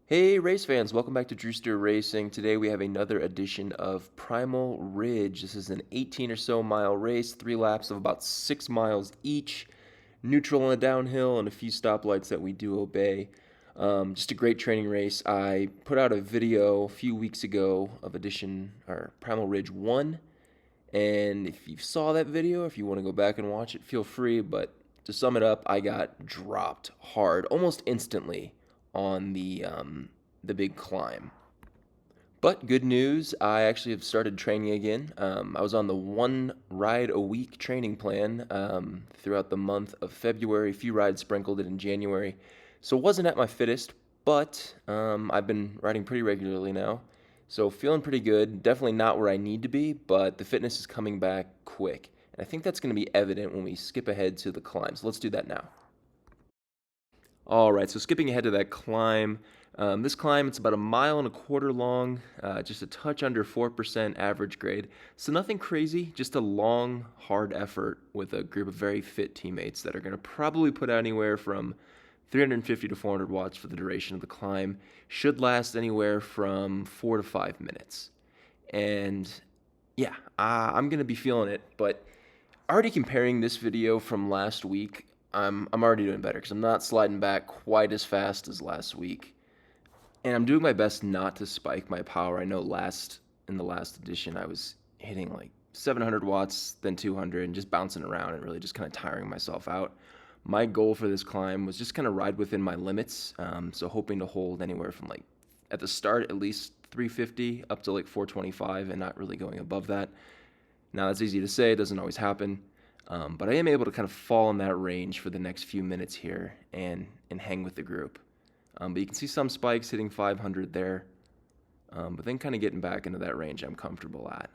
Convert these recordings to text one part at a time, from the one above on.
Hey race fans, welcome back to Drewster Racing. Today we have another edition of Primal Ridge. This is an 18 or so mile race, 3 laps of about 6 miles each, neutral on the downhill, and a few stoplights that we do obey. Just a great training race. I put out a video a few weeks ago of edition or Primal Ridge 1, and if you saw that video, if you want to go back and watch it, feel free. But to sum it up, I got dropped hard almost instantly on the big climb. But good news, I actually have started training again. I was on the one ride a week training plan throughout the month of February. A few rides sprinkled it in January. So wasn't at my fittest, but I've been riding pretty regularly now. So feeling pretty good. Definitely not where I need to be, but the fitness is coming back quick. And I think that's going to be evident when we skip ahead to the climb. So let's do that now. All right, so skipping ahead to that climb. This climb, it's about 1.25 miles long, just a touch under 4% average grade. So nothing crazy, just a long, hard effort with a group of very fit teammates that are going to probably put out anywhere from 350 to 400 watts for the duration of the climb. Should last anywhere from 4 to 5 minutes. And yeah, I'm going to be feeling it, but already comparing this video from last week, I'm already doing better because I'm not sliding back quite as fast as last week, and I'm doing my best not to spike my power. I know in the last edition I was hitting like 700 watts, then 200, and just bouncing around and really just kind of tiring myself out. My goal for this climb was just kind of ride within my limits, so hoping to hold anywhere from like at the start at least 350 up to like 425, and not really going above that. Now that's easy to say; it doesn't always happen. But I am able to kind of fall in that range for the next few minutes here and hang with the group. But you can see some spikes hitting 500 there, but then kind of getting back into that range I'm comfortable at.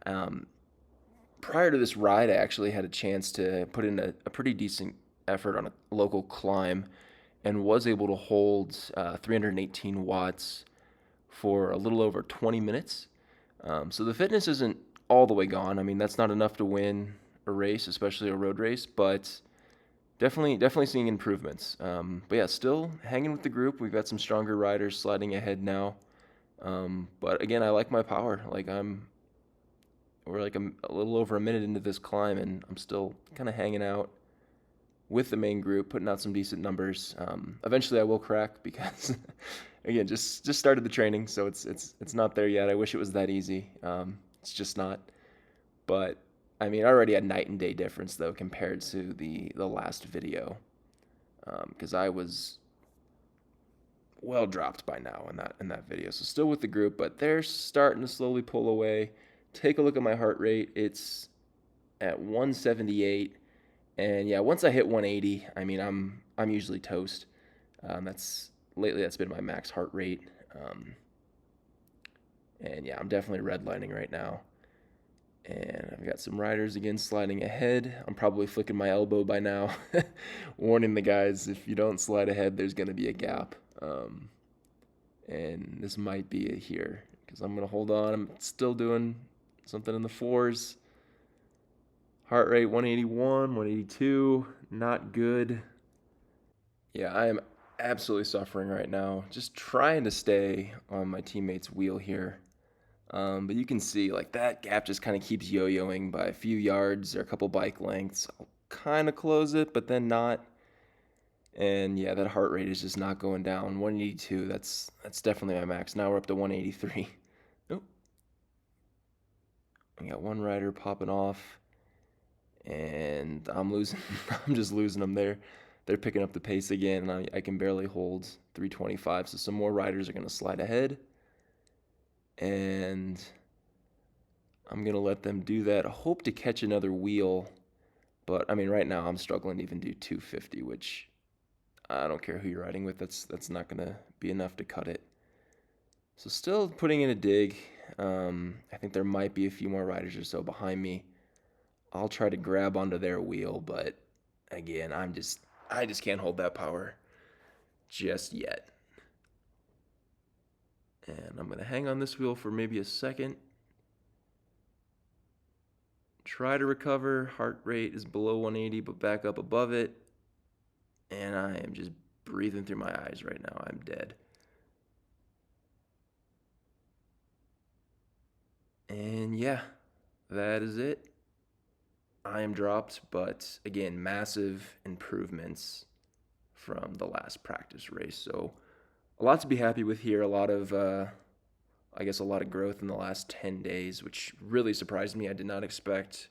Prior to this ride, I actually had a chance to put in a pretty decent effort on a local climb and was able to hold 318 watts for a little over 20 minutes. So the fitness isn't all the way gone. I mean, that's not enough to win a race, especially a road race, but definitely seeing improvements. But yeah, still hanging with the group. We've got some stronger riders sliding ahead now. But again, I like my power. We're like a little over a minute into this climb, and I'm still kind of hanging out with the main group, putting out some decent numbers. Eventually, I will crack because, again, just started the training, so it's not there yet. I wish it was that easy. It's just not. But I mean, already a night and day difference though compared to the last video, because I was well dropped by now in that video. So still with the group, but they're starting to slowly pull away. Take a look at my heart rate. It's at 178, and yeah, once I hit 180, I mean I'm usually toast. That's been my max heart rate, and yeah, I'm definitely redlining right now. And I've got some riders again sliding ahead. I'm probably flicking my elbow by now, warning the guys if you don't slide ahead, there's going to be a gap. And this might be it here because I'm going to hold on. I'm still doing something in the fours. Heart rate 181, 182, not good. Yeah, I am absolutely suffering right now. Just trying to stay on my teammate's wheel here. But you can see like that gap just kind of keeps yo-yoing by a few yards or a couple bike lengths. I'll kind of close it, but then not. And yeah, that heart rate is just not going down. 182, that's definitely my max. Now we're up to 183. Nope. We got one rider popping off, and I'm losing. I'm just losing them there. They're picking up the pace again, and I can barely hold 325. So some more riders are going to slide ahead. And I'm going to let them do that. I hope to catch another wheel. But, I mean, right now I'm struggling to even do 250, which I don't care who you're riding with. That's not going to be enough to cut it. So still putting in a dig. I think there might be a few more riders or so behind me. I'll try to grab onto their wheel, but again, I just can't hold that power just yet. And I'm going to hang on this wheel for maybe a second. Try to recover. Heart rate is below 180, but back up above it. And I am just breathing through my eyes right now. I'm dead. yeah, that is it. I am dropped, but again, massive improvements from the last practice race. So a lot to be happy with here. A lot of, I guess, a lot of growth in the last 10 days, which really surprised me. I did not expect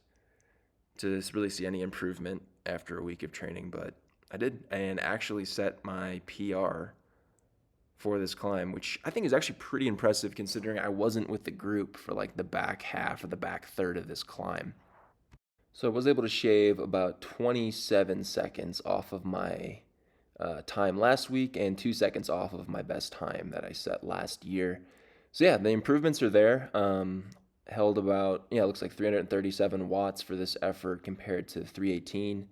to really see any improvement after a week of training, but I did, and actually set my PR for this climb, which I think is actually pretty impressive considering I wasn't with the group for like the back half or the back third of this climb. So I was able to shave about 27 seconds off of my time last week and 2 seconds off of my best time that I set last year. So yeah, the improvements are there. Held about, yeah, it looks like 337 watts for this effort compared to 318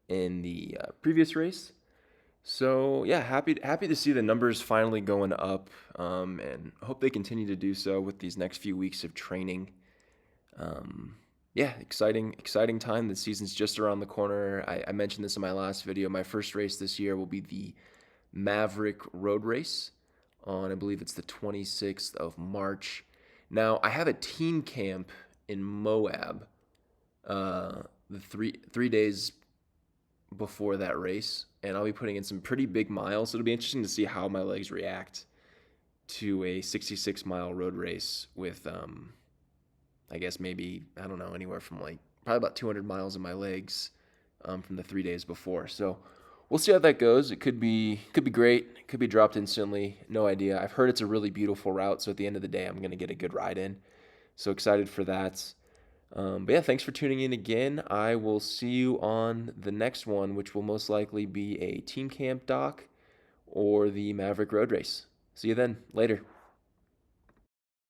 in the previous race. So yeah, happy to see the numbers finally going up, and hope they continue to do so with these next few weeks of training. Yeah, exciting time. The season's just around the corner. I mentioned this in my last video. My first race this year will be the Maverick Road Race on, I believe it's the 26th of March. Now, I have a team camp in Moab, the three days before that race, and I'll be putting in some pretty big miles. So it'll be interesting to see how my legs react to a 66-mile road race with, I guess maybe, I don't know, anywhere from like probably about 200 miles in my legs from the 3 days before. So we'll see how that goes. It could be great. It could be dropped instantly. No idea. I've heard it's a really beautiful route, so at the end of the day, I'm going to get a good ride in. So excited for that. But yeah, thanks for tuning in again. I will see you on the next one, which will most likely be a team camp doc or the Maverick Road Race. See you then. Later.